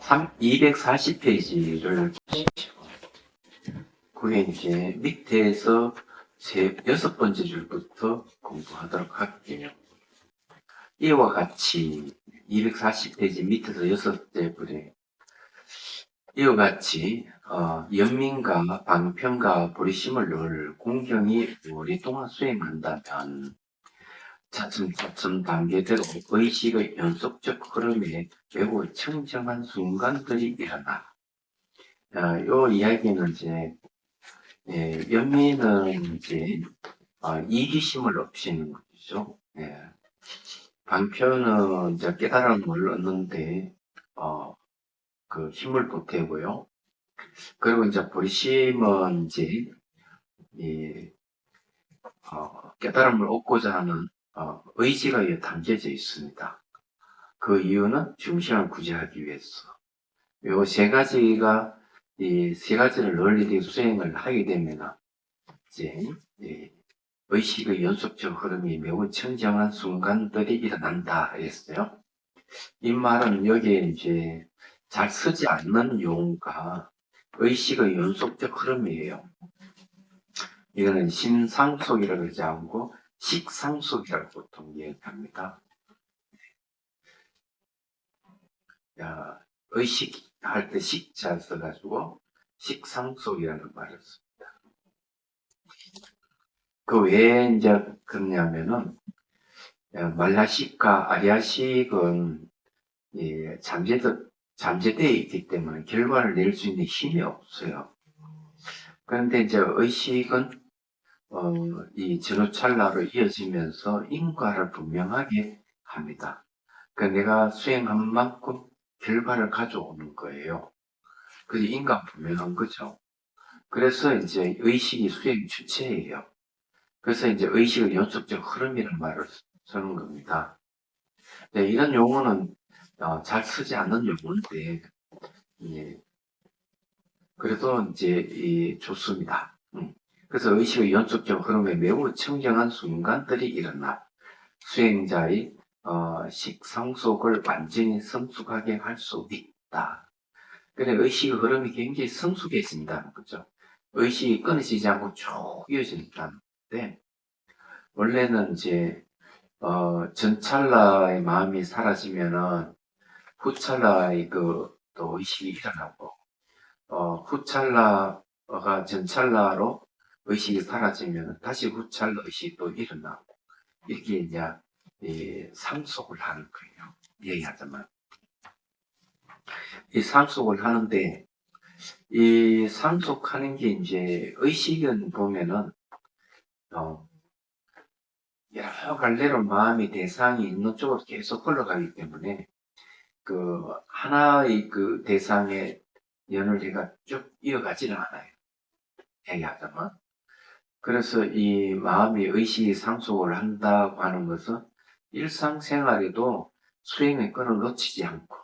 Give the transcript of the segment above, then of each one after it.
240페이지를 보십시오. 그게 이제 밑에서 여섯 번째 줄부터 공부하도록 할게요. 이와 같이 240페이지 밑에서 여섯째 글에 이와 같이 연민과 방편과 보리심을 늘 공경이 오랫동안 수행한다면 차츰차츰 단계대로 의식의 연속적 흐름에 매우 청정한 순간들이 일어나. 요 이야기는 이제 연민은 이제 이기심을 없애는 거죠. 방편은 이제 깨달음을 얻는데 그 힘을 보태고요. 그리고 이제 보리심은 이제 깨달음을 얻고자 하는 의지가 담겨져 있습니다. 그 이유는 중심을 구제하기 위해서. 요 세 가지가 이 세 가지를 널리 수행을 하게 되면 이제 의식의 연속적 흐름이 매우 청정한 순간들이 일어난다 했어요. 이 말은 여기에 이제 잘 쓰지 않는 용어가 의식의 연속적 흐름이에요. 이거는 심상속이라고 그러지 않고 식상속이라고 보통 얘기합니다. 의식할 때 식자 써가지고 식상속이라는 말을 씁니다. 그 왜 이제 그러냐면은 말라식과 아리아식은 잠재되어 있기 때문에 결과를 낼 수 있는 힘이 없어요. 그런데 이제 의식은 이 전후찰나로 이어지면서 인과를 분명하게 합니다. 그러니까 내가 수행한 만큼 결과를 가져오는 거예요. 그래서 인과 분명한 거죠. 그래서 이제 의식이 수행 주체예요. 그래서 이제 의식의 연속적 흐름이라는 말을 쓰는 겁니다. 네, 이런 용어는 잘 쓰지 않는 용어인데, 그래도 이제 좋습니다. 그래서 의식의 연속적 흐름에 매우 청정한 순간들이 일어나 수행자의 식상속을 완전히 성숙하게 할 수 있다. 그래 의식의 흐름이 굉장히 성숙해진다는 거죠. 의식이 끊어지지 않고 쭉 이어진다는 건데, 원래는 이제 전찰나의 마음이 사라지면은 후찰나의 또 의식이 일어나고, 후찰나가 전찰나로 의식이 사라지면 다시 후찰나 의식이 또 일어나고, 이렇게 이제 상속을 하는 거예요. 얘기하자면. 이 상속을 하는데, 이 상속하는 게 이제 의식은 보면은, 여러 갈래로 마음이 대상이 있는 쪽으로 계속 흘러가기 때문에, 하나의 그 대상의 연을 쭉 이어가지는 않아요. 얘기하자면. 그래서 이 마음이 의식이 상속을 한다고 하는 것은 일상생활에도 수행의 끈을 놓치지 않고,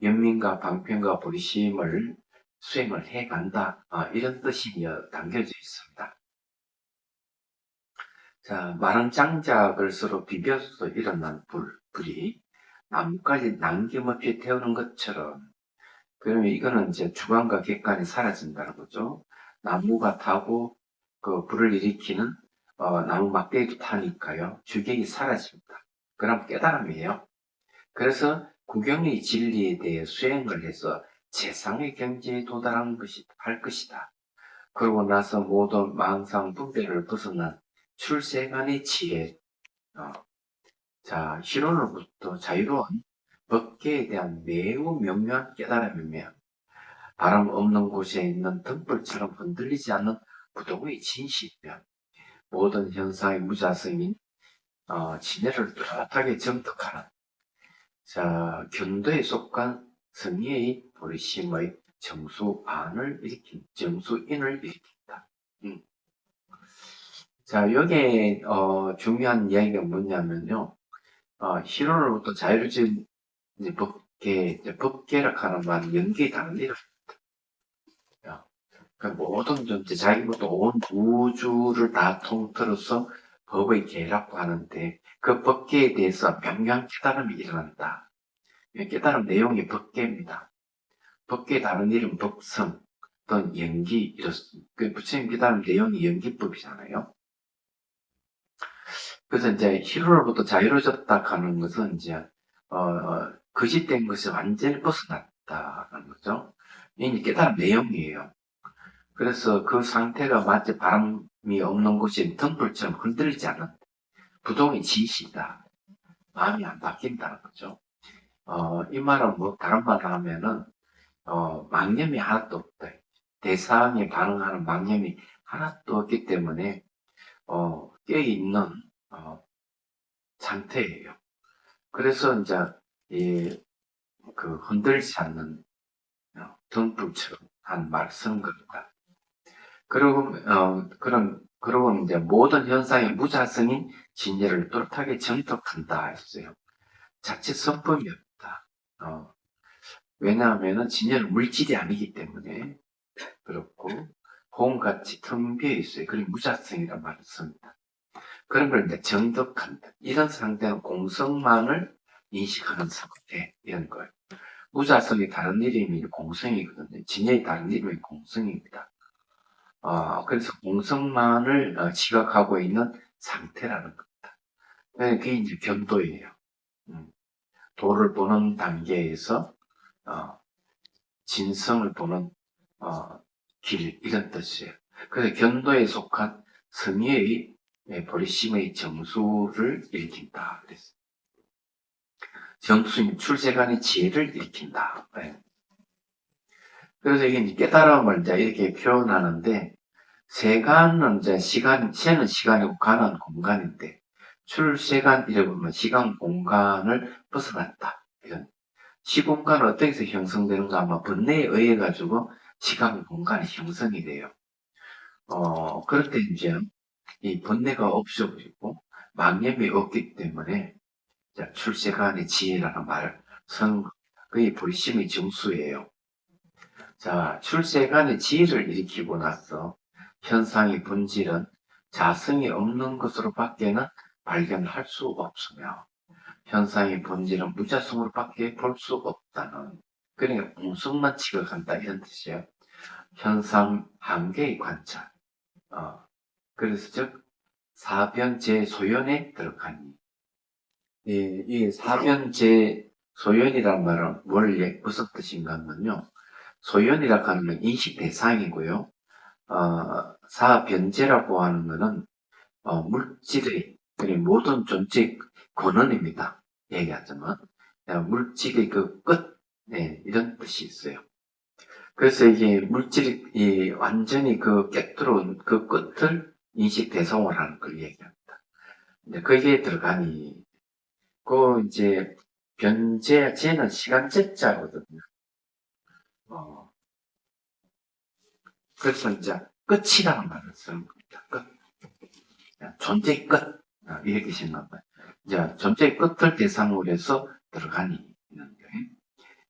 연민과 방편과 보리심을 수행을 해간다. 이런 뜻이 담겨져 있습니다. 자, 마른 장작을 서로 비벼서 일어난 불이 나무까지 남김없이 태우는 것처럼, 그러면 이거는 이제 주관과 객관이 사라진다는 거죠. 나무가 타고 그 불을 일으키는 나무 막대기도 타니까요. 주객이 사라집니다. 그럼 깨달음이에요. 그래서 구경의 진리에 대해 수행을 해서 최상의 경지에 할 것이다. 그러고 나서 모든 망상 분별을 벗어난 출세간의 지혜, 희론으로부터 자유로운 법계에 대한 매우 명료한 깨달음이며, 바람 없는 곳에 있는 등불처럼 흔들리지 않는 부동의 진실이며, 모든 현상의 무자성인 진해를 뚜렷하게 정득하는 견도에 속한 성의의 보리심의 정수인을 일으킨다. 자, 여기에 중요한 이야기가 뭐냐면요. 희론으로부터 자유로워진 법계라고 하는 말은 연계에 다른 일을 합니다. 그러니까 모든 존재, 자기보다 온 우주를 다 통틀어서 법의 계라고 하는데, 그 법계에 대해서 명료한 깨달음이 일어난다. 깨달음 내용이 법계입니다. 법계의 다른 이름 법성 또는 연기 이렇습니다. 그 부처님 깨달음 내용이 연기법이잖아요. 그래서 이제 희로로부터 자유로워졌다 하는 것은 이제 거짓된 것이 완전히 벗어났다는 거죠. 이게 깨달음 내용이에요. 그래서 그 상태가 마치 바람이 없는 곳이 등불처럼 흔들리지 않는 부동의 진실이다. 마음이 안 바뀐다는 거죠. 이 말은 뭐 다른 말로 하면은 망념이 하나도 없다. 대상에 반응하는 망념이 하나도 없기 때문에 깨어있는 상태예요. 그래서 이제 그 흔들지 않는 등불처럼 한 말을 쓴 겁니다. 그러고 이제 모든 현상의 무자성인 진리를 뚜렷하게 정독한다 했어요. 자체 성품이 없다. 왜냐하면 진리는 물질이 아니기 때문에 그렇고 호흡같이 텅 비어 있어요. 그리고 무자성이라는 말을 씁니다. 그런 걸 이제 정독한다. 이런 상태는 공성만을 인식하는 상태 이런 거예요. 무자성의 다른 이름이 공성이거든요. 진리의 다른 이름이 공성입니다. 그래서 공성만을 지각하고 있는 상태라는 겁니다. 그게 이제 견도예요. 도를 보는 단계에서 진성을 보는 길 이런 뜻이에요. 그래서 견도에 속한 성의의 보리심의 정수를 일으킨다. 그랬어요. 정수인 출세간의 지혜를 일으킨다. 네. 그래서 이게 깨달음을 이제 이렇게 표현하는데 세간은 이제 세는 시간이고 간은 공간인데 출세간 이래 보면 시간 공간을 벗어났다. 이런 시공간은 어떻게 해서 형성되는가 아마 번뇌에 의해 가지고 시간 공간이 형성이 돼요. 그럴 때 이제 이 번뇌가 없어버리고 망념이 없기 때문에 출세간의 지혜라는 말을 쓰는 겁니다. 그게 불심의 정수예요. 자, 출세간의 지혜를 일으키고 나서 현상의 본질은 자성이 없는 것으로 밖에는 발견할 수 없으며 현상의 본질은 무자성으로 밖에 볼 수 없다는 그러니까 공성만 지각한다 이런 뜻이에요. 현상 한계의 관찰. 그래서 즉 사변제 소연에 들어가니 이 사변제 소연이란 말은 원래 무슨 뜻인가 하면요. 소연이라고 하는 건 인식 대상이고요. 사변제라고 하는 것은 물질의 모든 존재 근원입니다. 얘기하자면 물질의 그 끝, 이런 뜻이 있어요. 그래서 이게 물질이 완전히 그 깨뜨려온 그 끝을 인식 대상으로 하는 걸 얘기합니다. 거기에 들어가니 이제 제는 시간제자거든요. 그래서 이제 끝이라는 말을 쓰는 겁니다. 끝. 존재의 끝. 이렇게 생각합니다. 이제 존재의 끝을 대상으로 해서 들어가니.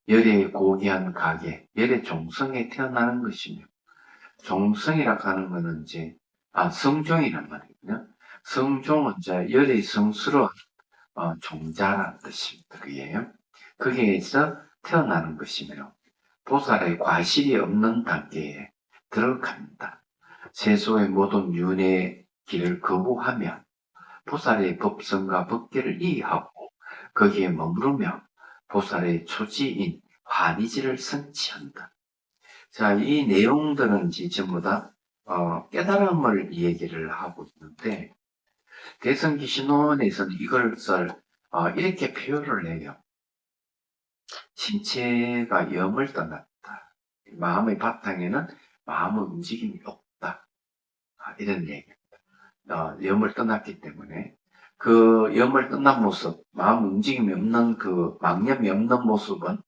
열의 고귀한 가계, 열의 종성에 태어나는 것이며, 종성이라고 하는 것은 이제, 성종이란 말이거든요. 성종은 이제 열의 성스러운 종자라는 뜻입니다. 그게요. 거기에서 태어나는 것이며, 보살의 과실이 없는 단계에 들어갑니다. 세소의 모든 윤회의 길을 거부하며 보살의 법성과 법계를 이해하고 거기에 머무르며 보살의 초지인 화니지를 성취한다. 자, 이 내용들은 전부 다 깨달음을 얘기를 하고 있는데 대성기 신론에서는 이것을 이렇게 표현을 해요. 신체가 염을 떠났다. 마음의 바탕에는 마음의 움직임이 없다. 이런 얘기입니다. 염을 떠났기 때문에 그 염을 떠난 모습, 마음 움직임이 없는 그 망념이 없는 모습은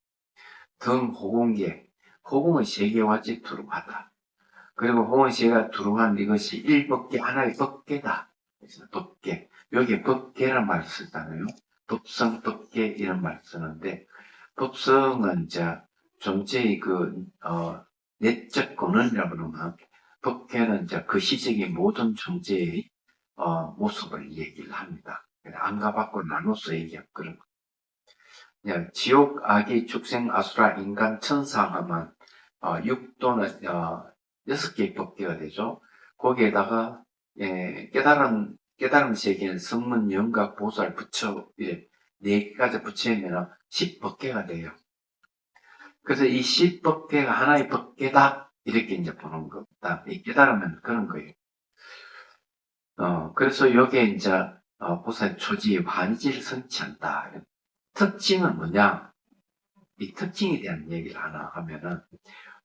등 호공계, 호공의 세계와 두루하다. 그리고 호공의 세계가 두루한 이것이 일법계, 하나의 법계다. 그래서 법계. 여기 법계란 말을 쓰잖아요. 법성, 법계 이런 말을 쓰는데 법성은 이제 존재의 내적 근원이라고 그러면 법계는 이제 그 시적인 모든 존재의 모습을 얘기를 합니다. 안과 밖으로 나눠서 얘기하고 그런 거. 지옥, 아기, 축생, 아수라, 인간, 천사 하면 6 또는 6개의 법계가 되죠. 거기에다가 깨달음 세계는 성문, 영각, 보살, 부처, 4가지 붙이면 10법계가 돼요. 그래서 이 10법계가 하나의 법계다. 이렇게 이제 보는 겁니다. 이 깨달으면 그런 거예요. 그래서 여기에 이제, 보살 초지, 환지를 성취한다. 특징은 뭐냐? 이 특징에 대한 얘기를 하나 하면은,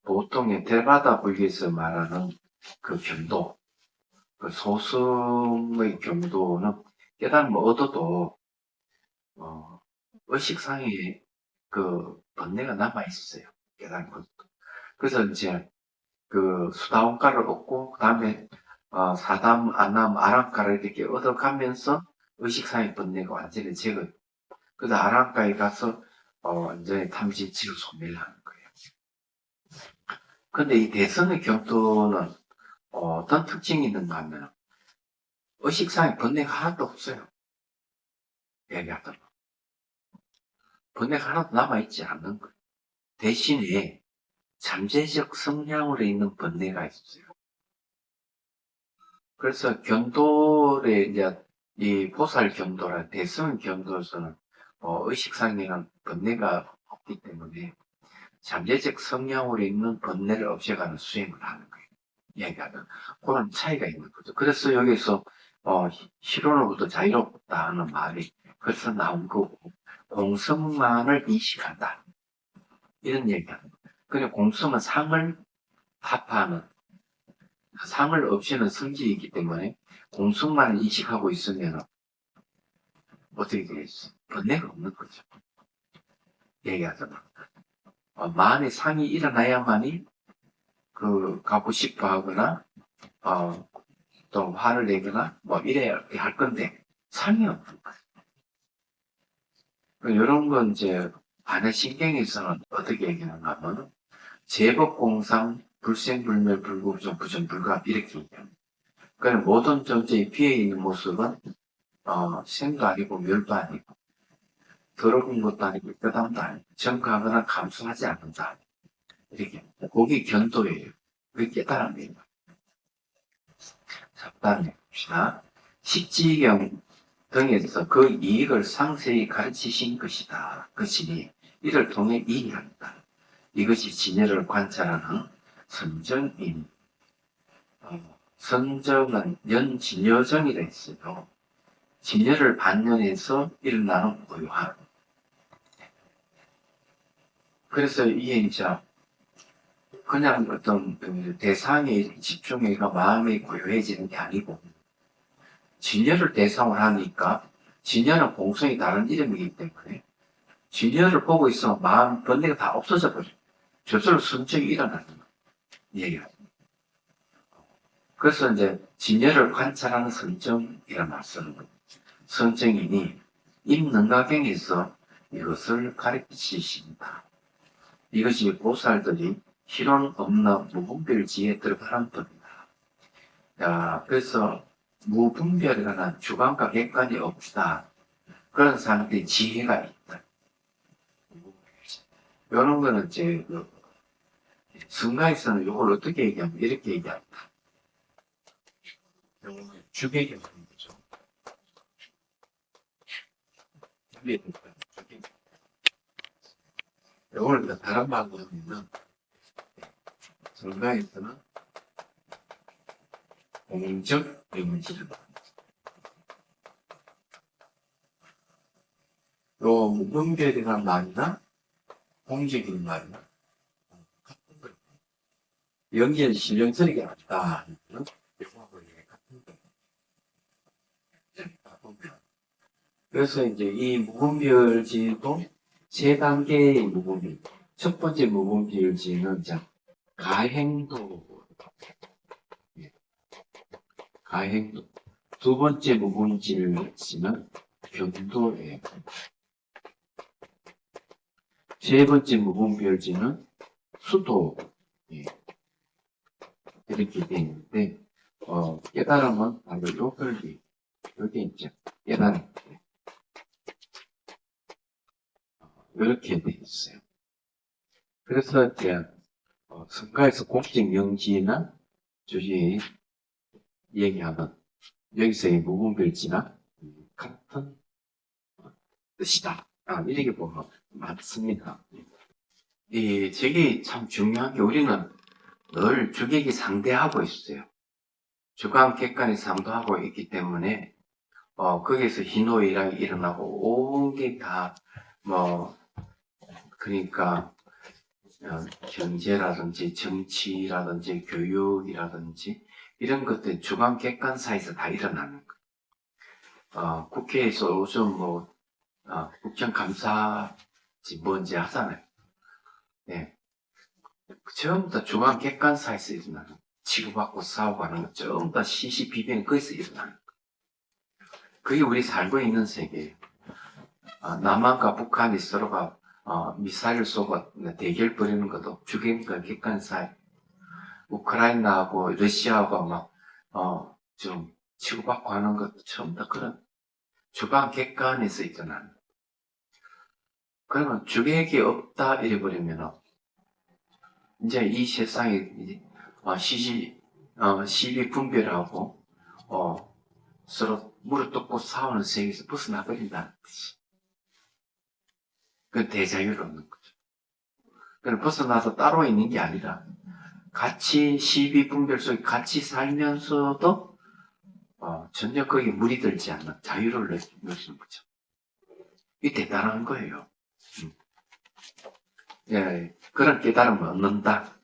보통의 대바다 불교에서 말하는 그 경도, 그 소승의 경도는 깨달음을 얻어도, 의식상의 그 번뇌가 남아있어요. 깨달음을 얻어도. 그래서 이제 그 수다원가를 얻고, 그 다음에 사담, 아남, 아랑가를 이렇게 얻어가면서 의식상의 번뇌가 완전히 제거. 그래서 아랑가에 가서 완전히 탐진치를 소멸을 하는 거예요. 근데 이 대성의 경도는 어떤 특징이 있는가 하면 의식상의 번뇌가 하나도 없어요. 얘기하더라고. 번뇌가 하나도 남아있지 않는 거예요. 대신에 잠재적 성향으로 있는 번뇌가 있어요. 그래서 경도의 이제 이 보살 경도라 대성 경도에서는 의식상에는 번뇌가 없기 때문에 잠재적 성향으로 있는 번뇌를 없애가는 수행을 하는 거예요. 얘기하는 그런 차이가 있는 거죠. 그래서 여기서 실론으로부터 자유롭다 하는 말이 그래서 나온 거고 공성만을 인식한다 이런 얘기하는 거예요. 그냥 공성은 상을 타파하는 상을 없애는 성질이기 때문에 공성만을 인식하고 있으면 어떻게 되겠어? 번뇌가 없는 거죠. 얘기하잖아. 마음의 상이 일어나야만이 가고 싶어 하거나 또 화를 내거나 이래야 할 건데 상이 없는 거예요. 이런 건 이제 반야신경에서는 어떻게 얘기하는가 하면 제법공상 불생불멸 불구부정 부정불가 이렇게 얘기합니다. 그러니까 모든 존재의 비어있는 모습은 생도 아니고 멸도 아니고 더러운 것도 아니고 깨달음도 아니고 정하거나 감수하지 않는다. 이렇게 그게 견도예요. 그게 깨달음이에요. 잡다해 봅시다. 식지경 등에서 그 이익을 상세히 가르치신 것이다. 것이니 이를 통해 이해한다. 이것이 진여를 관찰하는 선정인. 선정은 연진여정이라 했어요. 진여를 반연해서 일어나는 고요함. 그래서 이게 이제 그냥 어떤 대상에 집중해가 마음이 고요해지는 게 아니고 진여를 대상으로 하니까 진여는 공성이 다른 이름이기 때문에 진여를 보고 있으면 마음 번뇌가 다 없어져 버려요. 저절로 선정이 일어나는 얘기가. 그래서 이제 진여를 관찰하는 선정이라는 말 쓰는 거예요. 선정이니 임능가경에서 이것을 가르치신다. 이것이 보살들이 실론 없는 무분별지에 들어가는 법이다. 그래서 무분별이라는 주관과 객관이 없다. 그런 사람들이 지혜가 있다. 이런 거는 이제 성가에서는 이걸 어떻게 얘기하면 이렇게 얘기합니다. 주객이 하는 거죠. 이걸 다른 말로 하면 성가에서는 공적 명지를 요 무분별이라는 말이나 공적인 말이나 같은 거예요. 연기는 신령스럽게 왔다. 그래서 이제 이 무분별지도 세 단계의 무분별. 첫 번째 무분별지는 가행도. 가행도. 두 번째 무분별지는 견도예요. 세 번째 무분별지는 수도. 이렇게 되어 있는데, 깨달음은 바로 요걸리. 여기 이제 깨달음. 이렇게 돼 있어요. 그래서 이제 성가에서 공적 명기나 주의 얘기하는 여기서의 무분별지나 같은 뜻이다. 이렇게 보면 맞습니다. 저게 참 중요한 게 우리는 늘 주객이 상대하고 있어요. 주관, 객관이 상도하고 있기 때문에 거기에서 희노애락이 일어나고 온 게 다 그러니까 경제라든지 정치라든지 교육이라든지 이런 것들 주관, 객관 사이에서 다 일어나는 거예요. 국회에서 요즘 국정감사지 뭔지 하잖아요. 네. 전부 다 주관, 객관 사이에서 일어나는 거예요. 치고받고 싸우고 하는 거 전부 다 시시비비는 거기서 일어나는 거예요. 그게 우리 살고 있는 세계예요. 남한과 북한이 서로가 미사일을 쏘고 대결 벌이는 것도 주객과 객관 사이. 우크라이나하고 러시아하고 좀 치고받고 하는 것도 전부 다 그런 주관, 객관에서 일어나는. 그러면 주객이 없다 이래버리면 이제 이 세상이 시비 분별하고 서로 무릎 꿇고 싸우는 세계에서 벗어나 버린다는 뜻이. 그 대자유를 얻는 거죠. 그럼 벗어나서 따로 있는 게 아니라 같이 시비 분별 속에 같이 살면서도 전혀 거기에 무리 들지 않는 자유를 누리는 거죠. 이 대단한 거예요. 예, 그런 깨달음을 얻는다.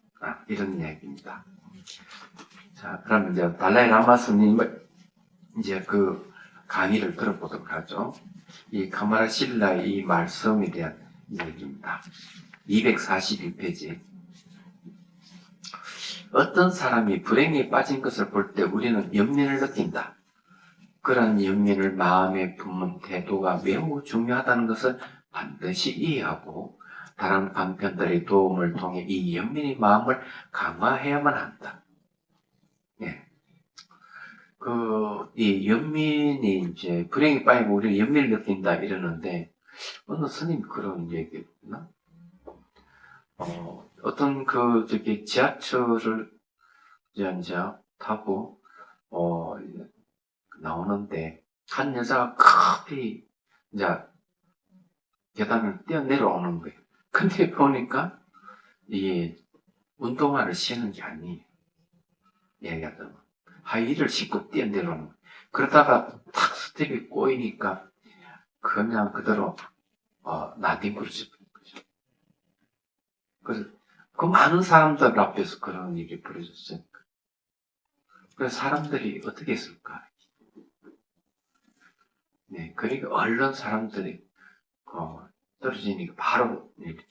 이런 이야기입니다. 자, 그럼 이제 달라이 라마 스님의 이제 그 강의를 들어보도록 하죠. 이 카마라 실라의 이 말씀에 대한 이야기입니다. 241페이지. 어떤 사람이 불행에 빠진 것을 볼 때 우리는 연민을 느낀다. 그런 연민을 마음에 품는 태도가 매우 중요하다는 것을 반드시 이해하고 다른 방편들의 도움을 통해 이 연민의 마음을 강화해야만 한다. 네. 이 연민이 이제 불행에 빠지면 우리는 연민을 느낀다 이러는데 어느 스님이 그런 얘기했나? 어떤 지하철을 이제 타고 나오는데 한 여자가 급히 이제 계단을 뛰어 내려오는 거예요. 근데 보니까 이 운동화를 신는 게 아니에요. 얘기하자면 하이힐을 신고 뛰어 내려오는 거예요. 그러다가 탁 스텝이 꼬이니까 그냥 그대로 나뒹굴어져 버린 거죠. 그래서 그 많은 사람들 앞에서 그런 일이 벌어졌어요. 그래서 사람들이 어떻게 했을까? 네, 그러니까 얼른 사람들이 떨어지니까 바로 이렇게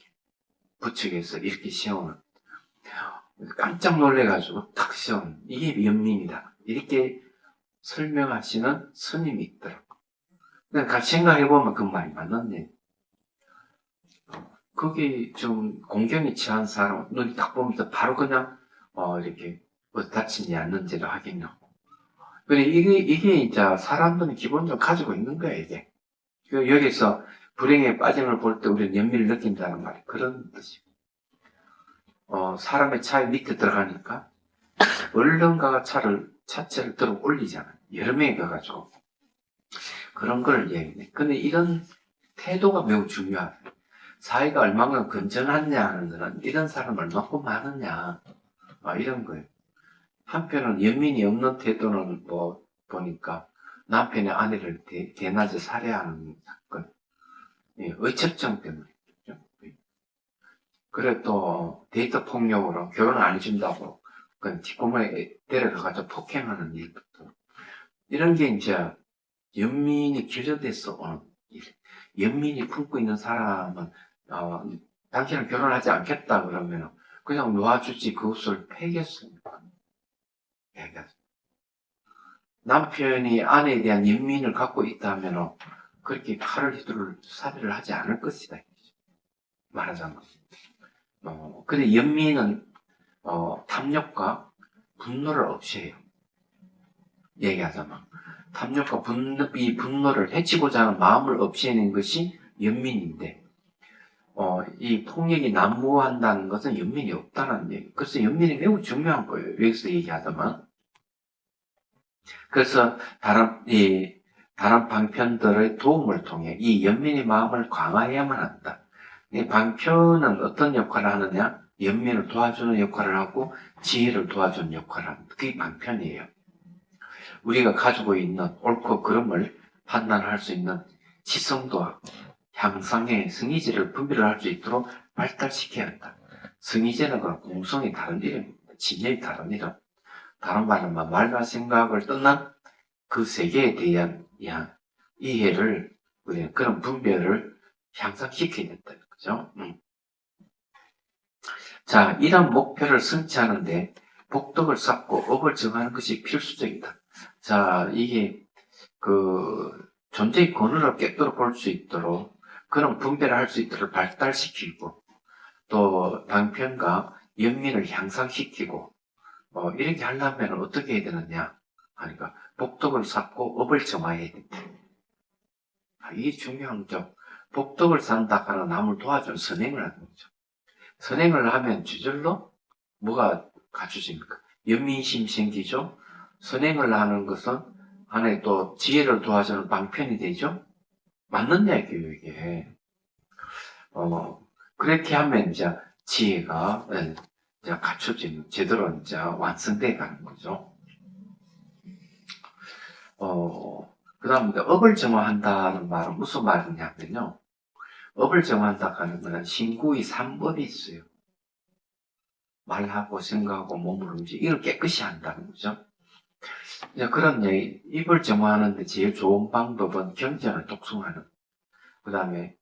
부축해서 이렇게 세우는. 깜짝 놀래가지고 탁 세우는. 이게 연민이다. 이렇게 설명하시는 스님이 있더라고. 그러니까 같이 생각해보면 그 말이 맞는데, 거기 좀 공경에 취한 사람, 눈이 딱 보면서 바로 그냥, 이렇게, 다치지 않는지를 확인하고. 그래, 이게 이제 사람들은 기본적으로 가지고 있는 거야, 이게. 여기서 불행에 빠짐을 볼 때 우리는 연민을 느낀다는 말이 그런 뜻이고. 사람의 차에 밑에 들어가니까, 얼른가가 차체를 들어 올리잖아요. 여러 명이 가가지고. 그런 걸 얘기해. 근데 이런 태도가 매우 중요하다. 사회가 얼마나 건전하냐 하는 거는 이런 사람 얼마큼 많으냐. 이런 거예요. 한편은 연민이 없는 태도는 보니까 남편의 아내를 대낮에 살해하는 사건. 의첩증 때문에. 그래 또 데이터 폭력으로 결혼 안 해준다고 뒷공무에 데려가가지고 폭행하는 일부터. 이런 게 이제 연민이 결여돼서 오는 일. 연민이 품고 있는 사람은 당신은 결혼하지 않겠다 그러면 그냥 놓아주지 그것을 패겠습니까? 남편이 아내에 대한 연민을 갖고 있다면 그렇게 칼을 휘두를 살해를 하지 않을 것이다. 말하자면. 근데 연민은 탐욕과 분노를 없애요. 얘기하자면. 탐욕과 이 분노를 해치고자 하는 마음을 없애는 것이 연민인데, 이 폭력이 난무한다는 것은 연민이 없다는 얘기. 그래서 연민이 매우 중요한 거예요. 여기서 얘기하자면. 그래서 다른 방편들의 도움을 통해 이 연민의 마음을 강화해야만 한다. 이 방편은 어떤 역할을 하느냐? 연민을 도와주는 역할을 하고 지혜를 도와주는 역할을 합니다. 그게 방편이에요. 우리가 가지고 있는 옳고 그름을 판단할 수 있는 지성도와 향상의 성의지를 분별을 할 수 있도록 발달시켜야 한다. 성의제는 그런 공성이 다른 이름입니다. 진열이 다른 이름. 다른 말로 말과 생각을 떠난 그 세계에 대한 이해를, 그런 분별을 향상시켜야 된다는 거죠. 자, 이런 목표를 성취하는데 복덕을 쌓고 업을 정하는 것이 필수적이다. 자, 이게 존재의 권위를 깨뜨려 볼 수 있도록 그런 분별을 할 수 있도록 발달시키고 또 방편과 연민을 향상시키고 이렇게 하려면 어떻게 해야 되느냐 하니까 복덕을 쌓고 업을 정화해야 된다. 이게 중요한 거죠. 복덕을 쌓는다거나 남을 도와주는 선행을 하는 거죠. 선행을 하면 저절로 뭐가 갖춰집니까? 연민심 생기죠. 선행을 하는 것은 안에 또 지혜를 도와주는 방편이 되죠. 맞는 얘기예요, 이게. 그렇게 하면 이제 지혜가 이제 갖춰지는, 제대로 이제 완성돼 가는 거죠. 그 다음에 업을 정화한다는 말은 무슨 말이냐면요. 업을 정화한다 하는 거는 신구의 3법이 있어요. 말하고 생각하고 몸을 움직이고 이걸 깨끗이 한다는 거죠. 이제 그런 입을 정화하는데 제일 좋은 방법은 경전을 독송하는, 그 다음에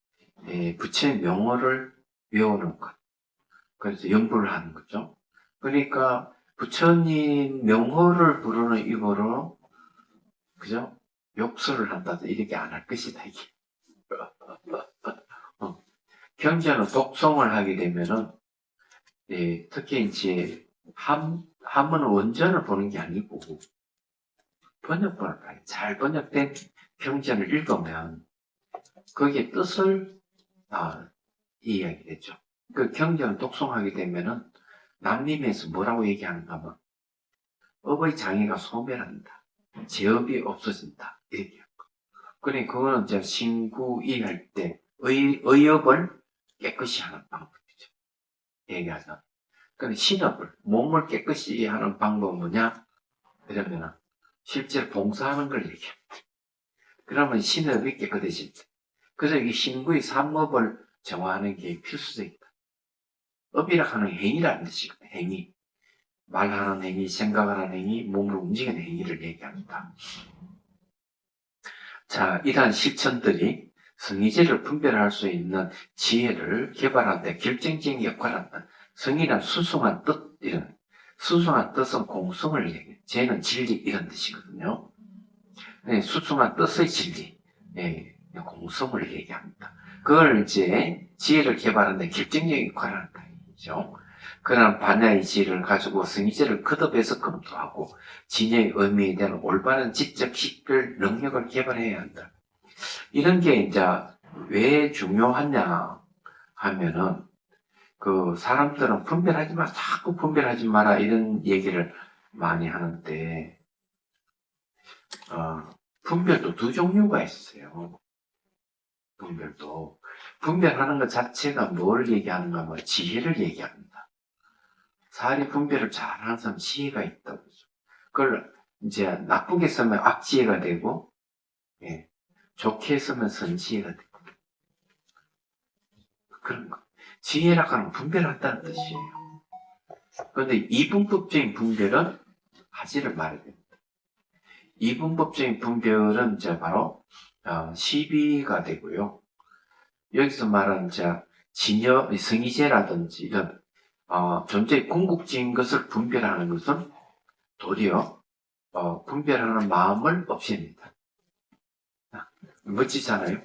부처의 명호를 외우는 것. 그래서 연부를 하는 거죠. 그러니까 부처님 명호를 부르는 입으로 그죠? 욕설을 한다도 이렇게 안 할 것이다 이게. 경전은 독송을 하게 되면은 특히 이제 한문은 원전을 보는 게 아니고 번역본을 봐요. 잘 번역된 경전을 읽으면 거기에 뜻을 이해하게 되죠. 그 경전을 독송하게 되면은 남림에서 뭐라고 얘기하는가 하면 업의 장애가 소멸한다. 제업이 없어진다. 이렇게. 그러니까 그거는 이제 신구 이해할 때 의업을 깨끗이 하는 방법이죠. 얘기하자. 근데 신업을, 몸을 깨끗이 하는 방법은 뭐냐? 그러면 실제로 봉사하는 걸 얘기합니다. 그러면 신업이 깨끗해진다. 그래서 이 신구의 삼업을 정화하는 게 필수적이다. 업이라 하는 행위라는 뜻이거든요. 행위. 말하는 행위, 생각하는 행위, 몸을 움직이는 행위를 얘기합니다. 자, 이러한 실천들이 성의제를 분별할 수 있는 지혜를 개발하는 데 결정적인 역할을 한다. 성의란 순수한 뜻, 이런. 순수한 뜻은 공성을 얘기해요. 죄는 진리, 이런 뜻이거든요. 네, 순수한 뜻의 진리, 공성을 얘기합니다. 그걸 이제 지혜를 개발하는 데 결정적인 역할을 한다. 이죠. 그런 반야의 지혜를 가지고 성의제를 거듭해서 검토하고 진여의 의미에 대한 올바른 지적 식별 능력을 개발해야 한다. 이런 게 이제 왜 중요하냐 하면은 사람들은 분별하지 마, 자꾸 분별하지 마라 이런 얘기를 많이 하는데 분별도 두 종류가 있어요. 분별하는 것 자체가 뭘 얘기하는가 하면 지혜를 얘기합니다. 사리 분별을 잘하는 사람 지혜가 있다고. 그걸 이제 나쁘게 쓰면 악지혜가 되고, 좋게 쓰면 선지혜가 되고. 그런 거. 지혜라고 하는 분별한다는 뜻이에요. 그런데 이분법적인 분별은 하지를 말아야 됩니다. 이분법적인 분별은 이제 바로 시비가 되고요. 여기서 말하는 이제 진여, 성의제라든지 이런 존재의 궁극적인 것을 분별하는 것은 도리어 분별하는 마음을 없앱니다. 멋지잖아요.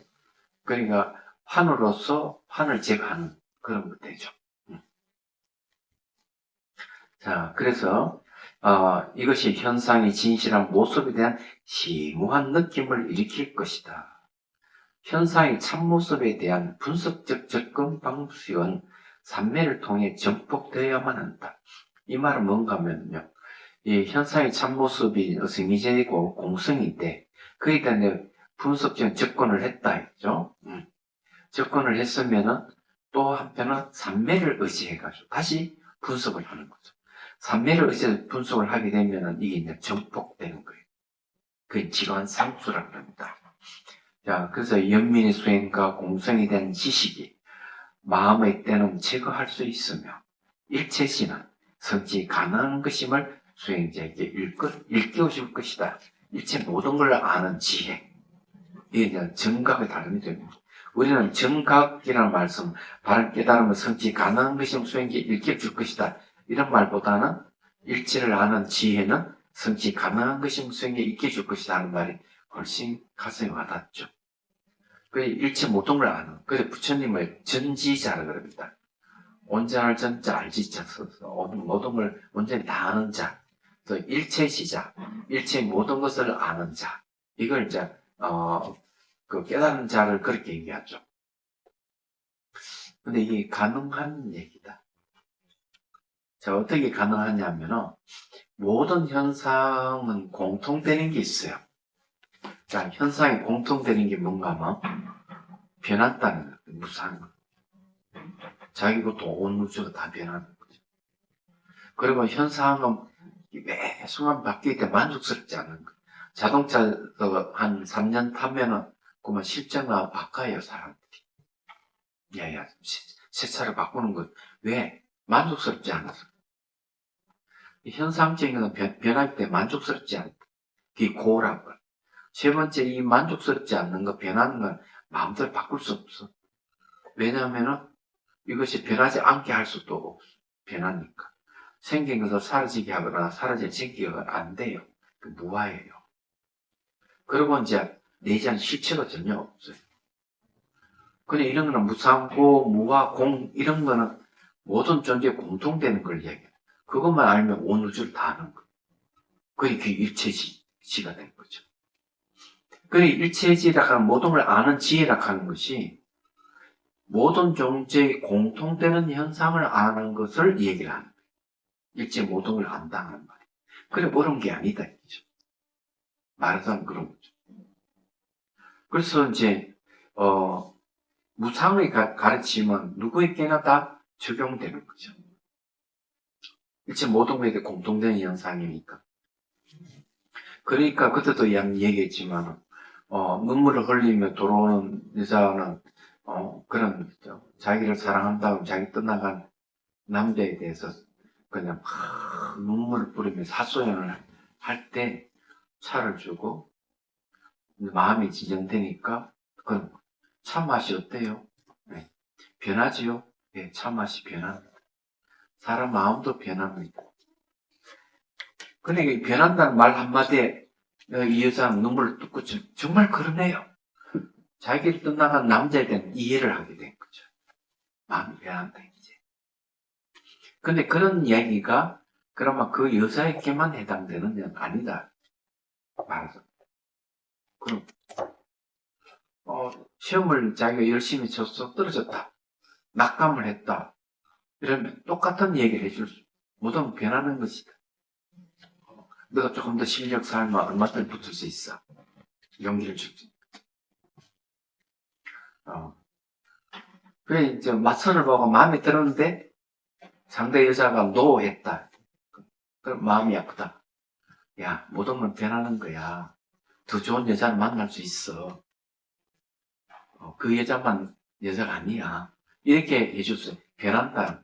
그러니까 판으로서 판을 제거하는 그런 것 되죠. 자, 그래서 이것이 현상의 진실한 모습에 대한 심오한 느낌을 일으킬 것이다. 현상의 참모습에 대한 분석적 접근 방식은 산매를 통해 정복되어야만 한다. 이 말은 뭔가 하면요. 이 현상의 참모습이 생리제이고 공성인데 그에 대한 분석적인 접근을 했다 했죠. 접근을 했으면은 또 한편은 산매를 의지해가지고 다시 분석을 하는 거죠. 산매를 의지해서 분석을 하게 되면은 이게 이제 정복되는 거예요. 그게 질환 상수라고 합니다. 자, 그래서 연민의 수행과 공성에 대한 지식이 마음의 때는 제거할 수 있으며 일체시는 성취 가능한 것임을 수행자에게 일깨워줄 것이다. 일체 모든 걸 아는 지혜. 이게 이제 정각의 다름이 됩니다. 우리는 정각이라는 말씀, 바른 깨달음을 성취 가능한 것임을 수행자에게 일깨워줄 것이다. 이런 말보다는 일체를 아는 지혜는 성취 가능한 것임을 수행자에게 일깨워줄 것이다 하는 말이 훨씬 가슴에 와닿죠. 그 일체 모든 걸 아는. 그래서 부처님을 전지자라 그럽니다. 온전할 전자 알지자 써서 모든 걸 온전히 다 아는 자. 또 일체시자, 일체 모든 것을 아는 자. 이걸 이제 그 깨달은 자를 그렇게 얘기하죠. 근데 이게 가능한 얘기다. 자, 어떻게 가능하냐면은 모든 현상은 공통되는 게 있어요. 자, 현상이 공통되는 게 뭔가 하면 변한다는 거예요. 무상한 거. 자기 것도 온 우주가 다 변하는 거죠. 그리고 현상은 매 순간 바뀔 때 만족스럽지 않은 거. 자동차도 한 3년 타면은 그만 실제가 바꿔요, 사람들이. 야야, 새 차를 바꾸는 것. 왜? 만족스럽지 않아서. 현상적인 건 변할 때 만족스럽지 않다. 그게 고라고. 세 번째, 이 만족스럽지 않는 거, 변하는 건 마음대로 바꿀 수 없어. 왜냐하면은 이것이 변하지 않게 할 수도 없어. 변하니까. 생긴 것을 사라지게 하거나 생기가 안 돼요. 그 무아예요. 그리고 이제 내재한 실체가 전혀 없어요. 근데 이런 거는 무상고, 무아, 공, 이런 거는 모든 존재에 공통되는 걸 얘기해요. 그것만 알면 온 우주를 다 아는 거예요. 그게 그 일체지가 된 거죠. 그게 일체지라 하는 모든 걸 아는 지혜라 하는 것이 모든 존재의 공통되는 현상을 아는 것을 얘기를 하는 거예요. 일체 모든 걸 안다는 말이에요. 그래, 어려운 게 아니다. 이죠. 말해서 하면 그런 거죠. 그래서 이제, 무상의 가르침은 누구에게나 다 적용되는 거죠. 일체 모든 것에 공통된 현상이니까. 그러니까 그때도 얘기했지만, 눈물을 흘리며 돌아오는 여자는, 그런, 자기를 사랑한다고 자기 떠나간 남자에 대해서 그냥 눈물을 뿌리며 사소연을 할 때 차를 주고, 마음이 진정되니까, 그 차 맛이 어때요? 네. 변하지요? 네, 차 맛이 변합니다. 사람 마음도 변합니다. 근데 변한다는 말 한마디에 이 여자는 눈물을 뚝고 정말 그러네요. 자기를 떠나간 남자에 대한 이해를 하게 된 거죠. 마음이 변한다 이제. 근데 그런 이야기가 그러면 그 여자에게만 해당되는 건 아니다. 말해서. 그럼 시험을 자기가 열심히 쳐서 떨어졌다. 낙감을 했다. 이러면 똑같은 얘기를 해줄 수, 모든 변하는 것이다. 너가 조금 더 실력 쌓으면 얼마든지 붙을 수 있어. 용기를 주지. 그래, 이제 맞선을 보고 마음에 들었는데 상대 여자가 노했다. 그럼 마음이 아프다. 야, 모든 건 변하는 거야. 더 좋은 여자를 만날 수 있어. 그 여자만 여자가 아니야. 이렇게 해줬어요. 변한다.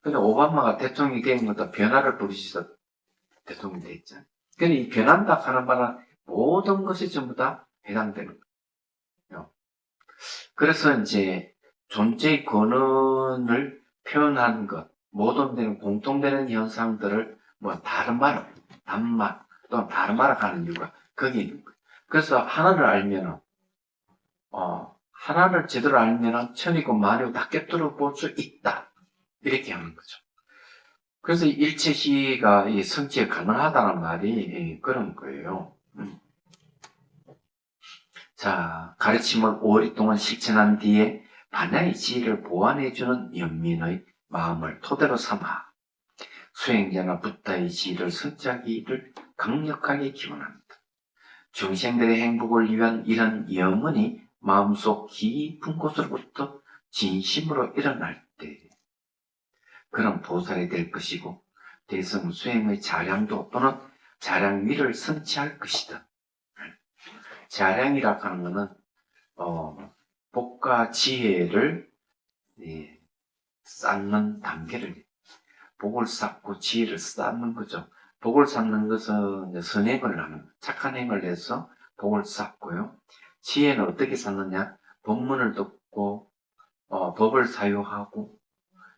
근데 오바마가 대통령이 된 것도 변화를 부르셔서 대통령이 됐잖아요. 근데 이 변한다 하는 말은 모든 것이 전부 다 해당되는 거예요. 그래서 이제 존재의 근원을 표현하는 것, 모든 데는 공통되는 현상들을 뭐 다른 말, 단말, 또는 다른 말을 하는 이유가 거기 있는 거예요. 그래서 하나를 알면은, 하나를 제대로 알면은 천이고 만이고 다 꿰뚫어 볼 수 있다. 이렇게 하는 거죠. 그래서 일체시가 이 성취가 가능하다는 말이 그런 거예요. 자, 가르침을 오랫동안 실천한 뒤에 반야의 지혜를 보완해주는 연민의 마음을 토대로 삼아 수행자나 붓다의 지혜를 성취하기를 강력하게 기원합니다. 중생들의 행복을 위한 이런 영혼이 마음속 깊은 곳으로부터 진심으로 일어날 때 그런 보살이 될 것이고 대성 수행의 자량도 또는 자량위를 성취할 것이다. 자량이라고 하는 것은 복과 지혜를 쌓는 단계를 복을 쌓고 지혜를 쌓는 거죠. 복을 쌓는 것은 이제 선행을 하는 착한 행을 해서 복을 쌓고요. 지혜는 어떻게 쌓느냐? 법문을 듣고 법을 사유하고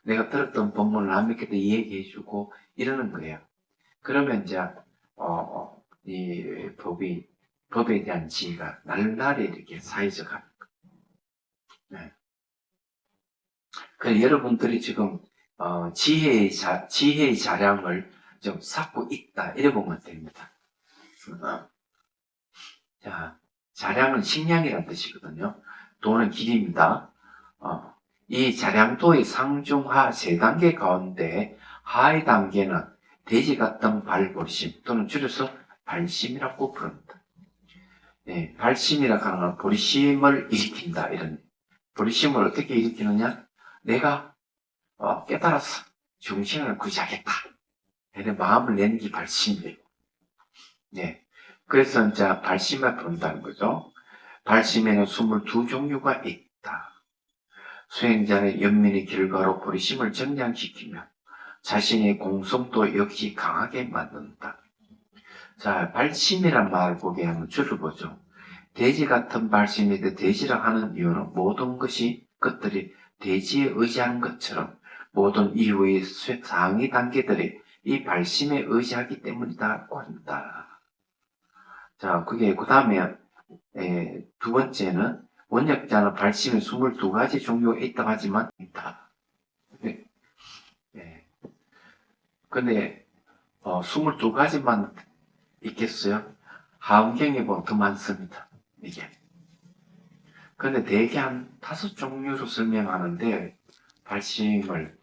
내가 들었던 법문을 남에게도 이야기해주고 이러는 거예요. 그러면 이제 이 법에 대한 지혜가 날날이 이렇게 쌓여져 가는 거예요. 네. 그래서 여러분들이 지금 지혜의 자량을 좀 쌓고 있다 이래 보면 됩니다. 자, 자량은 식량이라는 뜻이거든요. 도는 길입니다. 이 자량도의 상중하 세 단계 가운데 하의 단계는 돼지 같은 발보리심 또는 줄여서 발심이라고 부릅니다. 네, 발심이라고 하는 건 보리심을 일으킨다. 이런 보리심을 어떻게 일으키느냐? 내가 깨달았어. 중생을 구제하겠다. 내 마음을 내는 게 발심이에요. 네, 그래서 이제 발심을 부른다는 거죠. 발심에는 22종류가 있다. 수행자는 연민의 결과로 보리심을 정량시키며 자신의 공성도 역시 강하게 만든다. 자, 발심이란 말을 보게 하면 줄을 보죠. 돼지 같은 발심인데 돼지라 하는 이유는 모든 것들이 돼지에 의지하는 것처럼 모든 이후의 상위 단계들이 이 발심에 의지하기 때문이다고 한다. 자, 그게 그 다음에 두 번째는 원력자는 발심에 22가지 종류가 있다고 하지만 있다. 네. 네. 근데 22가지만 있겠어요? 하음경에 보면 더 많습니다. 이게. 근데 대개 한 5종류로 설명하는데 발심을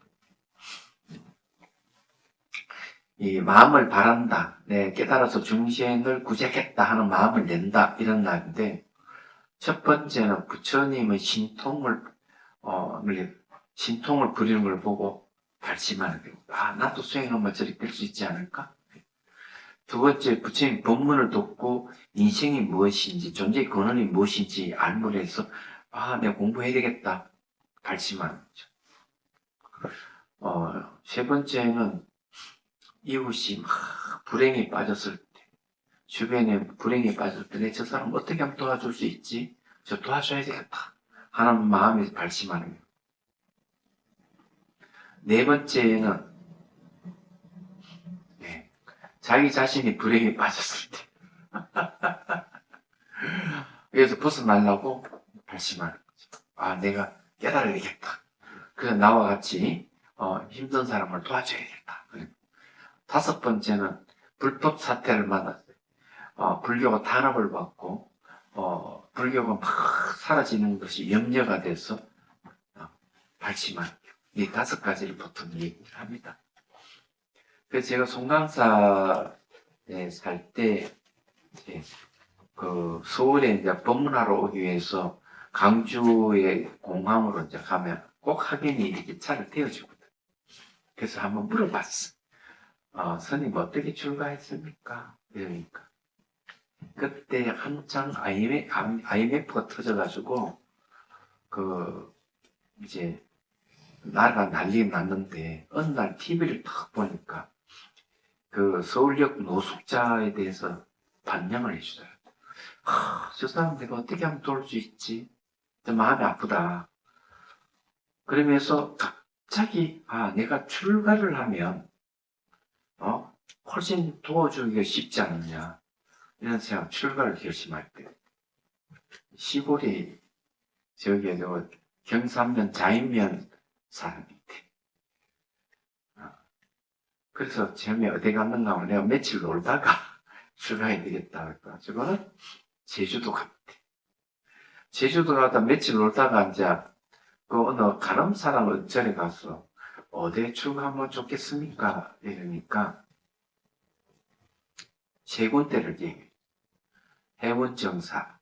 이 마음을 바란다. 내 깨달아서 중생을 구제하겠다 하는 마음을 낸다. 이런 말인데 첫 번째는 부처님의 신통을 부리는 걸 보고 발심하는 거예요. 나도 수행하면 저리 될 수 있지 않을까? 두 번째, 부처님 법문을 듣고 인생이 무엇인지, 존재의 근원이 무엇인지 알므로 해서 내가 공부해야 되겠다. 발심하는 거죠. 세 번째는 이웃이 막 불행에 빠졌을 때, 주변에 불행에 빠졌을 때, 저 사람 어떻게 하면 도와줄 수 있지? 저 도와줘야 되겠다. 하는 마음에 발심하는 거예요. 네 번째는 자기 자신이 불행에 빠졌을 때 그래서 벗어나려고 발심하는 거죠. 내가 깨달아야 되겠다. 그래서 나와 같이 힘든 사람을 도와줘야겠다. 다섯 번째는 불법 사태를 만났어요. 불교가 탄압을 받고 불교가 막 사라지는 것이 염려가 돼서 발심하는 거예요. 이 5가지를 보통 얘기를 합니다. 그래서 제가 송강사에 살 때, 서울에 이제 법문하러 오기 위해서 강주에 공항으로 이제 가면 꼭 학인이 이렇게 차를 태워주거든. 그래서 한번 물어봤어. 스님 어떻게 출가했습니까? 이러니까. 그때 한창 IMF가 터져가지고, 이제, 나라가 난리 났는데, 어느 날 TV를 딱 보니까, 서울역 노숙자에 대해서 반영을 해주더라고요. 저 사람 내가 어떻게 하면 도울 수 있지? 마음이 아프다. 그러면서 갑자기, 내가 출가를 하면, 훨씬 도와주기가 쉽지 않느냐. 이런 생각, 출가를 결심할 때. 시골이, 경산면, 자인면 사람인데. 그래서 처음에 어디 갔는가 하면 내가 며칠 놀다가 출가해야 되겠다. 그래가지고 제주도 갔대. 제주도 가다 며칠 놀다가 이제 그 어느 가람사랑 어전에 가서 어디에 출가하면 좋겠습니까? 이러니까 세 군데를 얘기해. 해운정사.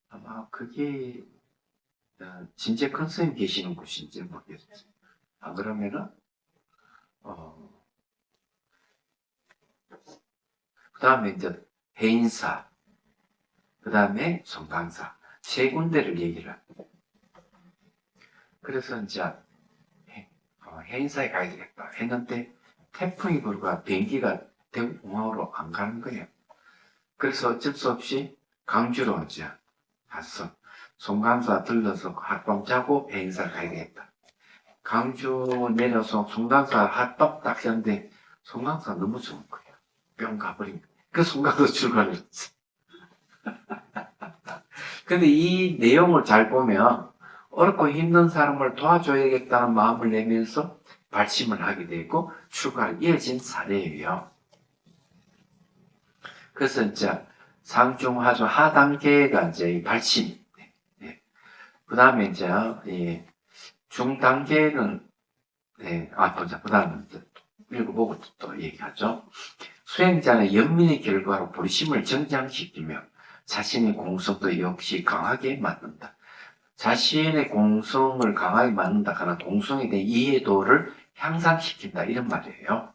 아마 그게 진짜 큰 스님 계시는 곳인지 모르겠어요. 안 그러면은 그 다음에 이제 해인사, 그 다음에 송강사 세 군데를 얘기를 합니다. 그래서 이제 해인사에 가야 되겠다 했는데 태풍이 불과 비행기가 대구공항으로 안 가는 거예요. 그래서 어쩔 수 없이 강주로 이제 갔어. 송강사 들러서 하룻밤 자고 해인사 가야 되겠다. 강주 내려서 송강사 하룻밤 딱 잤는데 송강사 너무 좋은 거예요. 뿅 가버린 거예요. 그 순간도 출발을 했어. 근데 이 내용을 잘 보면 어렵고 힘든 사람을 도와줘야겠다는 마음을 내면서 발심을 하게 되고 출가가 이어진 사례예요. 그래서 이제 상중하중 하단계가 이제 이 발심. 네. 그 다음에 이제 중단계는 그 다음에 읽어보고 또 얘기하죠. 수행자는 연민의 결과로 불심을 정장시키며 자신의 공성도 역시 강하게 만든다. 자신의 공성을 강하게 만든다 하는 공성에 대한 이해도를 향상시킨다 이런 말이에요.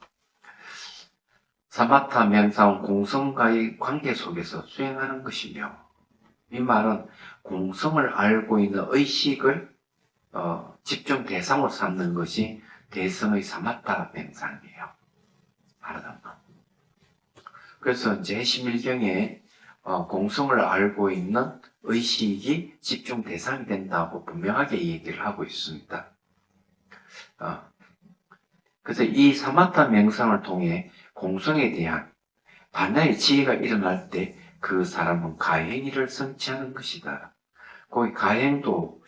사마타 명상은 공성과의 관계 속에서 수행하는 것이며 이 말은 공성을 알고 있는 의식을 집중 대상으로 삼는 것이 대성의 사마타 명상이에요. 말하자면. 그래서 이제 해심일경에 공성을 알고 있는 의식이 집중 대상이 된다고 분명하게 얘기를 하고 있습니다. 그래서 이 사마타 명상을 통해 공성에 대한 반야의 지혜가 일어날 때 그 사람은 가행위를 성취하는 것이다. 거기 가행도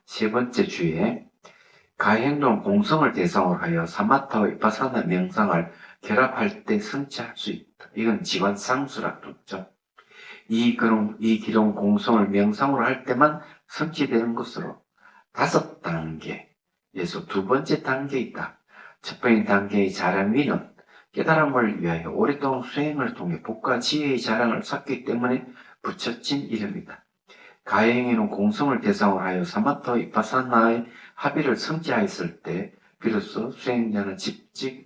세 번째 주에 가행도는 공성을 대상으로 하여 사마타와 비파사나 명상을 결합할 때 성취할 수 있다. 이건 지관상수라고 그러죠. 이 기록 공성을 명상으로 할 때만 성취되는 것으로 5단계에서 두 번째 단계에 있다. 첫 번째 단계의 자량위는 깨달음을 위하여 오랫동안 수행을 통해 복과 지혜의 자랑을 쌓기 때문에 붙여진 이름이다. 가행위는 공성을 대상으로 하여 사마타와 비파사나의 합의를 성취하였을 때 비로소 수행자는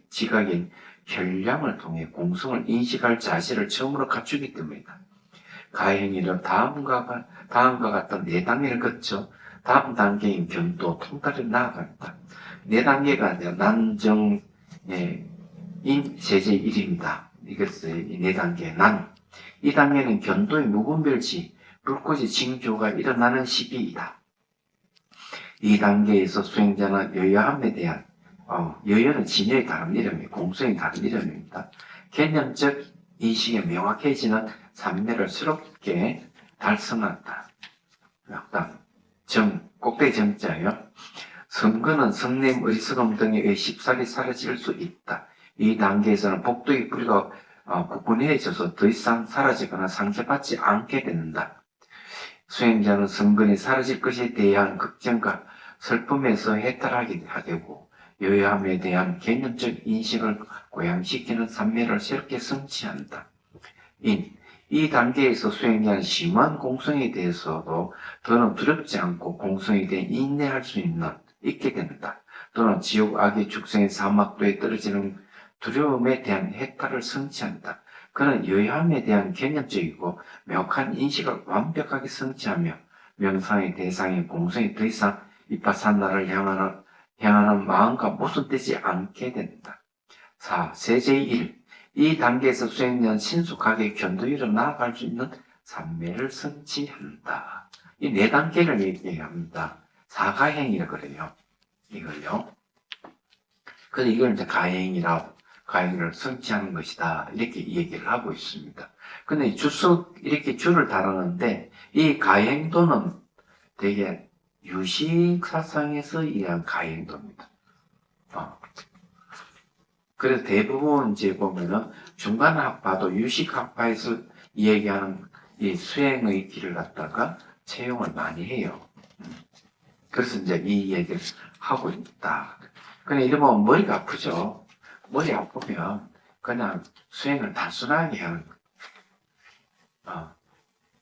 지각인 현량을 통해 공성을 인식할 자세를 처음으로 갖추기 때문이다. 가행위는 다음과 같은 4단계를 거쳐 다음 단계인 견도, 통달을 나아간다. 4단계가 이제 난정, 세제 1입니다. 이것을 이 4단계 난. 이 단계는 견도의 무분별지, 불꽃의 징조가 일어나는 시기이다. 이 단계에서 수행자는 여여함에 대한 여여는 진여의 다른 이름이에요. 공성의 다른 이름입니다. 개념적 인식에 명확해지는 삼매를 새롭게 달성한다. 꼭대기 정자예요. 성근은 성냄, 어리석음 등의 쉽사리 사라질 수 있다. 이 단계에서는 복도의 뿌리가 구분해져서 더 이상 사라지거나 상처받지 않게 된다. 수행자는 성근이 사라질 것에 대한 걱정과 슬픔에서 해탈하게 되고 여여함에 대한 개념적 인식을 고양시키는 삼매를 새롭게 성취한다. 이 단계에서 수행자는 심한 공성에 대해서도 더는 두렵지 않고 공성에 대해 인내할 수 있게 된다. 또는 지옥 악의 축생의 사막도에 떨어지는 두려움에 대한 해탈을 성취한다. 그는 여여함에 대한 개념적이고 명확한 인식을 완벽하게 성취하며 명상의 대상인 공성이 더 이상 비파사나를 향하는 마음과 모순되지 않게 된다. 4. 세제의 1. 이 단계에서 수행자는 신속하게 견도위로 나아갈 수 있는 삼매를 성취한다. 이 4단계를 얘기합니다. 사가행이라고 그래요. 이걸요. 그래서 이걸 이제 가행을 성취하는 것이다. 이렇게 얘기를 하고 있습니다. 근데 이렇게 줄을 다루는데, 이 가행도는 되게 유식사상에서 이해한 가행도입니다. 그래서 대부분 이제 보면은 중간학파도 유식학파에서 얘기하는 이 수행의 길을 갖다가 채용을 많이 해요. 그래서 이제 이 얘기를 하고 있다. 근데 이러면 머리가 아프죠. 머리 아프면 그냥 수행을 단순하게 하는 거예요.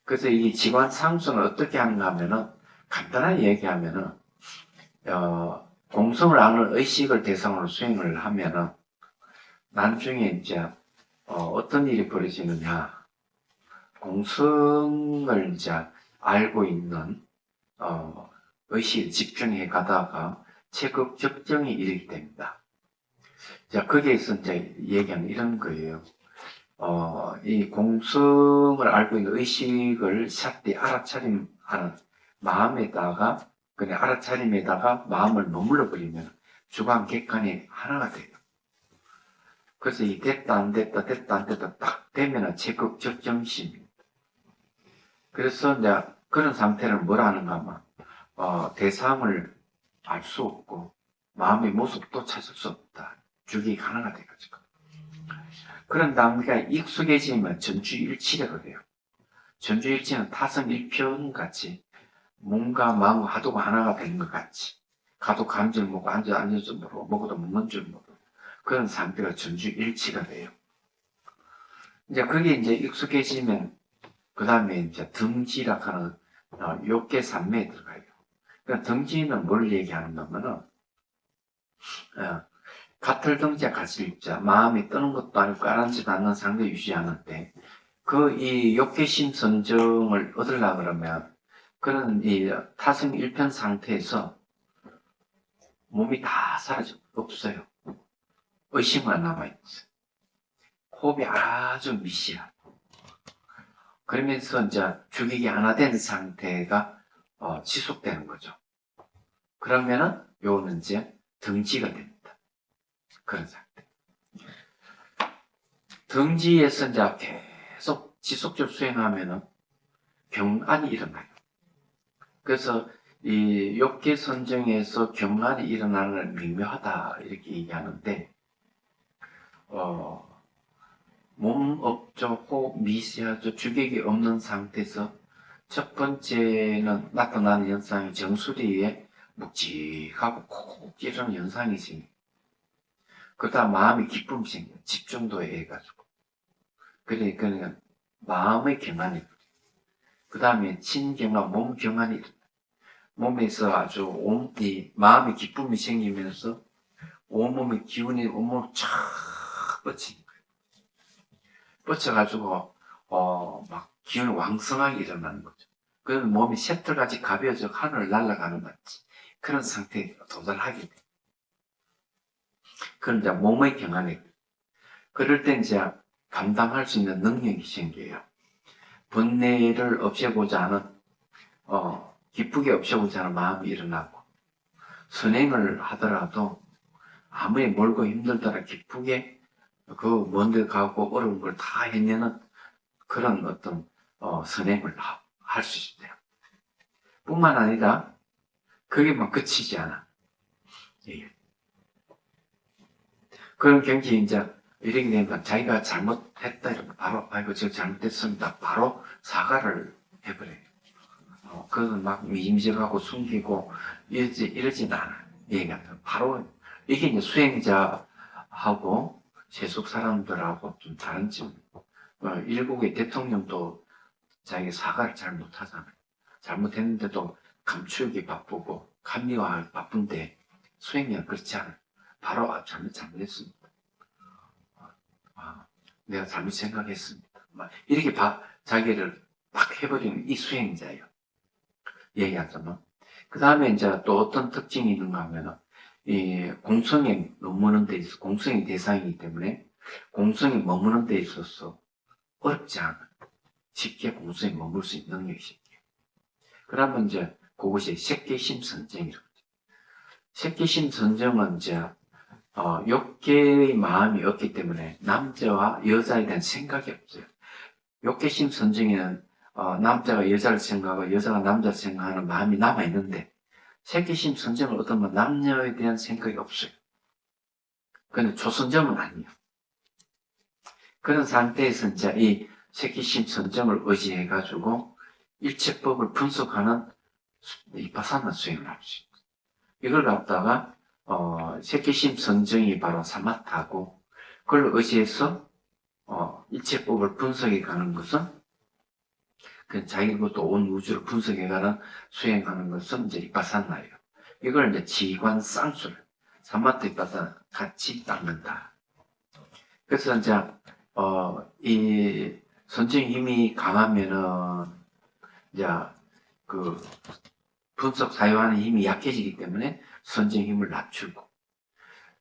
그래서 이 직관 상승을 어떻게 하는가 하면은, 간단하게 얘기하면은, 공성을 아는 의식을 대상으로 수행을 하면은, 나중에 이제, 어떤 일이 벌어지느냐. 공성을 이제 알고 있는, 의식에 집중해 가다가 체급적정에 이르게 됩니다. 자, 거기에서 이제 얘기하는 이런 거예요. 이 공성을 알고 있는 의식을 샷대 알아차림하는 마음에다가, 그냥 알아차림에다가 마음을 머물러 버리면 주관 객관이 하나가 돼요. 그래서 이 됐다 안 됐다 됐다 안 됐다 딱 되면은 적극적정심입니다. 그래서 이제 그런 상태를 뭐라 하는가 하면, 대상을 알 수 없고 마음의 모습도 찾을 수 없다. 주기가 하나가 돼가지고. 그런 단계가 익숙해지면 전주일치라고 그래요. 전주일치는 타성일편같이 몸과 마음과 하도가 하나가 되는 것 같이, 가도 가는 줄 모르고 앉은 줄 모르고 먹어도 먹는 줄 모르고 그런 상태가 전주일치가 돼요. 이제 그게 이제 익숙해지면 그 다음에 이제 덩지라 하는 욕계산매에 들어가요. 그러니까 덩지는 뭘 얘기하는 거면은 같을 덩지와 같을 입자, 마음이 뜨는 것도 아니고 가라앉지도 않는 상태 유지하는데, 이 욕계심 선정을 얻으려고 그러면, 그런 이 타성 일편 상태에서 몸이 다 사라져, 없어요. 의식만 남아있어요. 호흡이 아주 미시하고. 그러면서 이제 주객이 하나 된 상태가 지속되는 거죠. 그러면은 요거는 이제 덩지가 됩니다. 그런 상태. 덩지에서 이제 계속 지속적으로 수행하면은 경안이 일어나요. 그래서 이 욕계 선정에서 경안이 일어나는 걸 미묘하다 이렇게 얘기하는데, 몸 없죠, 호흡 미세하죠, 주객이 없는 상태에서 첫 번째는 나타나는 현상이 정수리에 묵직하고 콕 찌르는 현상이 생겨요. 그 다음 마음이 기쁨이 생겨요. 집중도에 의해 가지고. 그러니까 마음의 경안이, 그 다음에 친경화, 몸 경안이 일어나요. 몸에서 아주 마음의 기쁨이 생기면서 온몸의 기운이 온몸을 쫙 뻗치는 거예요. 뻗쳐가지고 막 기운이 왕성하게 일어나는 거죠. 그래서 몸이 셔틀같이 가벼워져 하늘을 날아가는 같이 그런 상태에 도달하게 돼요. 그런 이제 몸의 경안이, 그럴 때 이제 감당할 수 있는 능력이 생겨요. 번뇌를 없애고자 하는, 기쁘게 없애고자 하는 마음이 일어나고, 선행을 하더라도 아무리 멀고 힘들더라 기쁘게 그 먼데 가고 어려운 걸 다 해내는 그런 어떤 선행을 할 수 있어요. 뿐만 아니라 그게만 그치지 않아. 예. 그런 경지에 이제 이렇게 되면 자기가 잘못했다 이러면 바로 아이고 제가 잘못했습니다. 바로 사과를 해버려요. 그건 막 미심쩍하고 숨기고 이러진 않아. 얘가 바로 이게 이제 수행자하고 세속 사람들하고 좀 다른 점. 일국의 대통령도 자기가 사과를 잘 못하잖아요. 잘못했는데도 감추기 바쁘고 감리화하기 바쁜데 수행자는 그렇지 않아요. 바로 잘못했습니다. 내가 잘못 생각했습니다. 이렇게 자기를 막 해버리는 이 수행자예요. 얘기하자면. 그 다음에 이제 또 어떤 특징이 있는가 하면은, 이 공성에 머무는 데 있어, 공성의 대상이기 때문에, 공성에 머무는 데 있어서 어렵지 않아. 쉽게 공성에 머물 수 있는 능력이 생겨요. 그러면 이제 그것이 색계심 선정이라고 하죠. 색계심 선정은 이제, 욕계의 마음이 없기 때문에 남자와 여자에 대한 생각이 없어요. 욕계심 선정에는 남자가 여자를 생각하고 여자가 남자를 생각하는 마음이 남아있는데, 색계심 선정을 얻으면 남녀에 대한 생각이 없어요. 근데 초선정은 아니에요. 그런 상태에서 이제 이 새끼심 선정을 의지해가지고 일체법을 분석하는 이파사나 수행을 할 수 있고, 이걸 갖다가 새끼심 선정이 바로 사마타고, 그걸 의지해서 일체법을 분석해가는 것은 그 자기부터 온 우주를 분석해가는 수행하는 것은 이제 이파사나예요. 이걸 이제 지관 쌍술, 사마타 이파사나 같이 닦는다. 그래서 이제 이 선정 힘이 강하면은 이제 그 분석 사유하는 힘이 약해지기 때문에 선정 힘을 낮추고,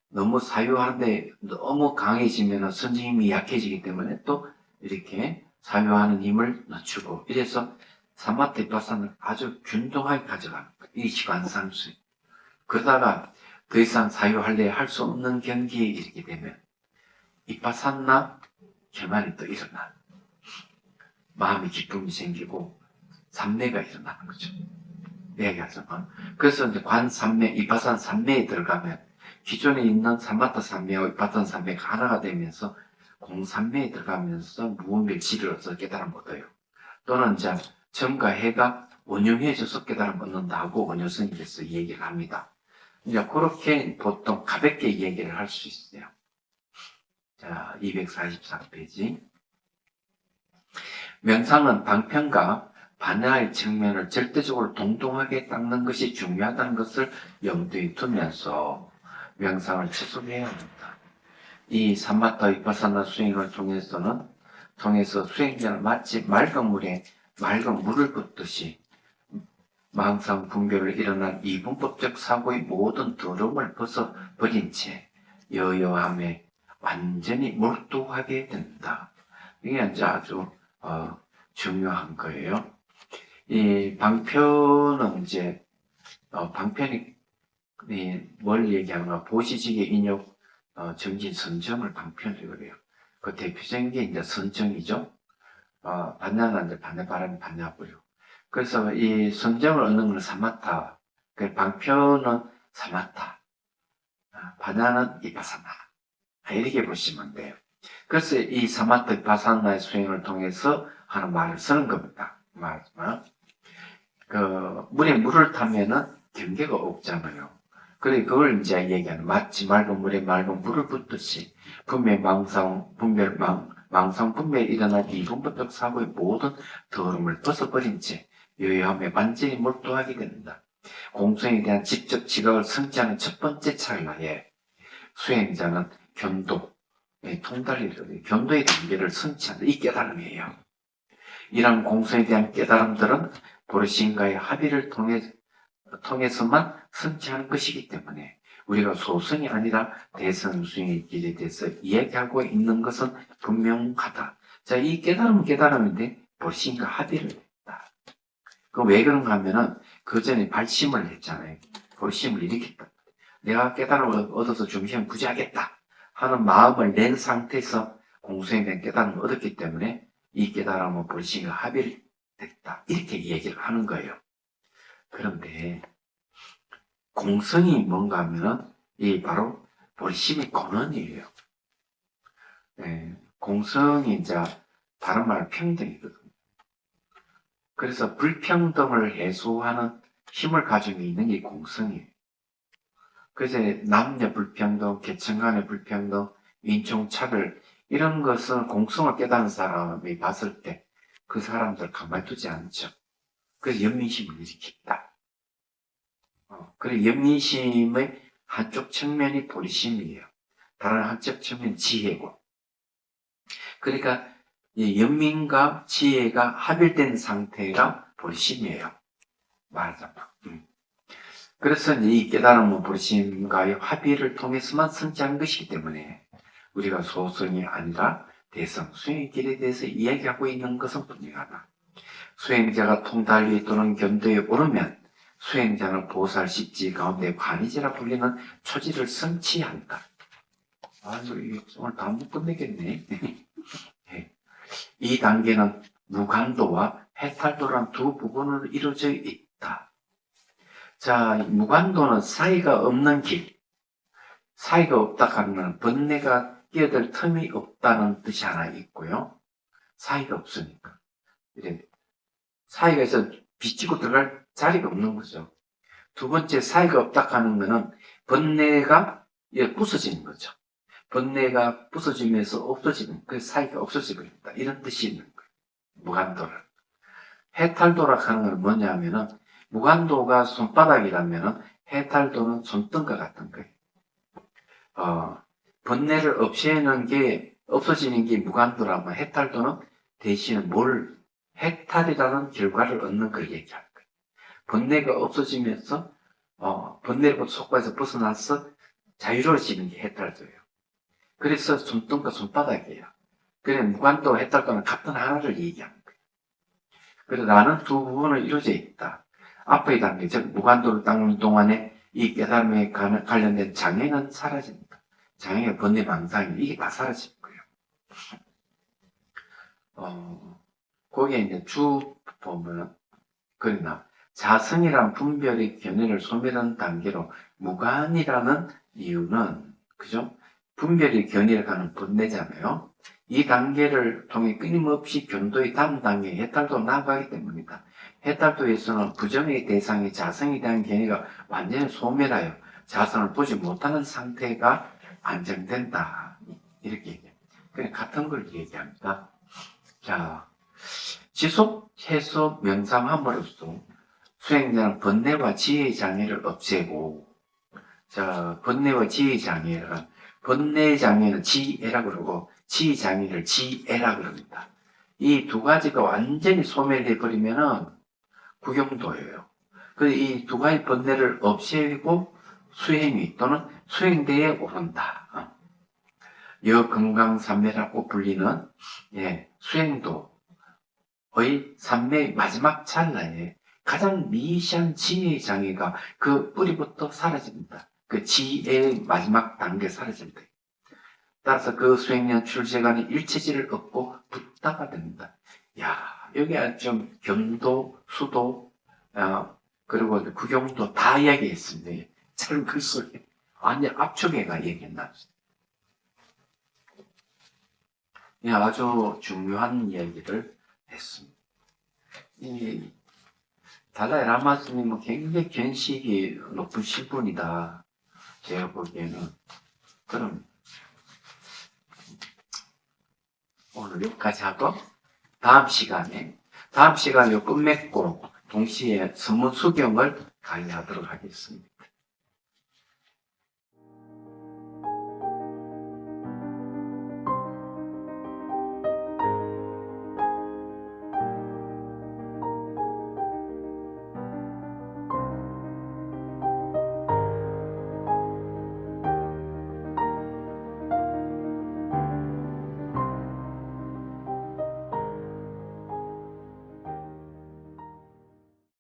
너무 사유하는데 너무 강해지면 선정 힘이 약해지기 때문에 또 이렇게 사유하는 힘을 낮추고, 이래서 사마타 이파사나를 아주 균등하게 가져가는 거예요. 이 시간상수. 그러다가 더 이상 사유할래 할 수 없는 경기에 이르게 되면 이파사나 결말이 또 일어나. 마음의 기쁨이 생기고 삼매가 일어나는 거죠. 얘기하죠. 그래서 이제 관삼매, 이파산 삼매에 들어가면 기존에 있는 삼마타 삼매와 이파산 삼매가 하나가 되면서 공삼매에 들어가면서 무분별지를 깨달음 얻어요. 또는 이제 점과 해가 원흉해져서 깨달음 얻는다고 원효스님께서 얘기를 합니다. 이제 그렇게 보통 가볍게 얘기를 할 수 있어요. 자, 244페이지. 명상은 방편과 반야의 측면을 절대적으로 동등하게 닦는 것이 중요하다는 것을 염두에 두면서 명상을 지속해야 합니다. 이 사마타 위파사나 수행을 통해서 수행자는 마치 맑은 물을 붓듯이 망상 분별을 일어난 이분법적 사고의 모든 더러움을 벗어버린 채 여여함에 완전히 몰두하게 된다. 이게 이제 아주 중요한 거예요. 이 방편은 이제 방편이 뭘 얘기하는가? 보시직의 인욕 정진 선정을 방편이라고 그래요. 그 대표적인 게 이제 선정이죠. 반야는 이제 반야바람이 반야고요. 그래서 이 선정을 얻는 건 사마타, 그 방편은 사마타, 반야는 이파사나, 이렇게 보시면 돼요. 그래서 이 사마타 이파사나의 수행을 통해서 하는 말을 쓰는 겁니다. 물에 물을 타면은 경계가 없잖아요. 그래, 그걸 이제 얘기하는, 마치 맑은 물에 맑은 물을 붓듯이, 망상 분별에 일어난 이분법적 사고의 모든 더러움을 벗어버린 채, 여여함에 완전히 몰두하게 된다. 공성에 대한 직접 지각을 성취하는 첫 번째 찰나에, 수행자는 견도의 단계를 성취한다. 이 깨달음이에요. 이런 공성에 대한 깨달음들은 보르신과의 합의를 통해서만 성취하는 것이기 때문에 우리가 소승이 아니라 대성수행의 길에 대해서 이야기하고 있는 것은 분명하다. 자, 이 깨달음인데 보르신과 합의를 했다. 그 왜 그런가 하면은 그 전에 발심을 했잖아요. 보르심을 일으켰다. 내가 깨달음을 얻어서 중심을 부지하겠다 하는 마음을 낸 상태에서 공성에 대한 깨달음을 얻었기 때문에 이 깨달음은 보르신과 합의를 했다. 이렇게 얘기를 하는 거예요. 그런데 공성이 뭔가 하면은 이 바로 보르심의 근원이에요. 공성이 이제 다른 말 평등이거든요. 그래서 불평등을 해소하는 힘을 가지고 있는 게 공성이에요. 그래서 남녀 불평등, 계층 간의 불평등, 인종차별 이런 것은 공성을 깨닫는 사람이 봤을 때 그 사람들 가만히 두지 않죠. 그래서 연민심을 일으킨다. 그리고 연민심의 한쪽 측면이 보리심이에요. 다른 한쪽 측면이 지혜고. 그러니까 이 연민과 지혜가 합일된 상태가 보리심이에요. 말하자면. 그래서 이 깨달음은 보리심과의 합의를 통해서만 성취한 것이기 때문에 우리가 소승이 아니라 대성, 수행의 길에 대해서 이야기하고 있는 것은 분명하다. 수행자가 통달위 또는 견도에 오르면 수행자는 보살십지 가운데 관이지라 불리는 초지를 성취한다. 오늘 다 못 끝내겠네. 이 단계는 무간도와 해탈도란 두 부분으로 이루어져 있다. 자, 무간도는 사이가 없는 길. 사이가 없다 하면 번뇌가 끼어들 틈이 없다는 뜻이 하나 있고요. 사이가 없으니까. 이제 사이가 있어 비치고 들어갈 자리가 없는 거죠. 두 번째, 사이가 없다 하는 거는 번뇌가 부서지는 거죠. 번뇌가 부서지면서 없어지는, 그 사이가 없어지겠다. 이런 뜻이 있는 거예요. 무간도를. 해탈도라 하는 건 뭐냐면은, 무간도가 손바닥이라면은, 해탈도는 손등과 같은 거예요. 번뇌를 없애는 게, 없어지는 게 무간도라면, 해탈도는 대신에 해탈이라는 결과를 얻는 걸 얘기하는 거예요. 번뇌가 없어지면서, 번뇌로부터 속과에서 벗어나서 자유로워지는 게 해탈도예요. 그래서 손등과 손바닥이에요. 그래, 무간도, 해탈도는 같은 하나를 얘기하는 거예요. 그래서 나는 두 부분으로 이루어져 있다. 앞의 단계, 즉, 무간도를 닦는 동안에 이 깨달음에 관련된 장애는 사라집니다. 장애가 번뇌 망상이, 이게 다 사라질 거예요. 거기에 이제 쭉 보면, 그러나, 자성이란 분별의 견해를 소멸하는 단계로 무간이라는 이유는, 그죠? 분별의 견해를 가는 번뇌잖아요. 이 단계를 통해 끊임없이 견도의 다음 단계 해탈도 나아가기 때문이다. 해탈도에서는 부정의 대상이 자성에 대한 견해가 완전히 소멸하여 자성을 보지 못하는 상태가 안정된다. 이렇게 얘기해요. 그냥 같은 걸 얘기합니다. 자, 지속해서 명상함으로써 수행자는 번뇌와 지혜의 장애를 없애고, 자, 번뇌와 지혜의 장애를, 번뇌의 장애는 지혜라고 그러고, 지혜의 장애를 지혜라고 그럽니다. 이 두 가지가 완전히 소멸해버리면은 구경도예요. 그래서 이 두 가지 번뇌를 없애고 수행위 또는 수행대에 오른다. 여금강산매라고 불리는, 수행도의 산매의 마지막 찰나에 가장 미시한 지혜의 장애가 그 뿌리부터 사라집니다. 그 지혜의 마지막 단계 사라집니다. 따라서 그 수행년 출세간의 일체질을 얻고 붓다가 됩니다. 야, 여기 좀 경도, 수도, 그리고 구경도 다 이야기했습니다. 참 글쎄, 완전 압축해가 얘기했나. 아주 중요한 이야기를 했습니다. 이 달라이 라마 스님은 굉장히 견식이 높은 신분이다. 제가 보기에는. 그럼 오늘 여기까지 하고 다음 시간에 끝맺고 동시에 선문 수경을 강의하도록 하겠습니다.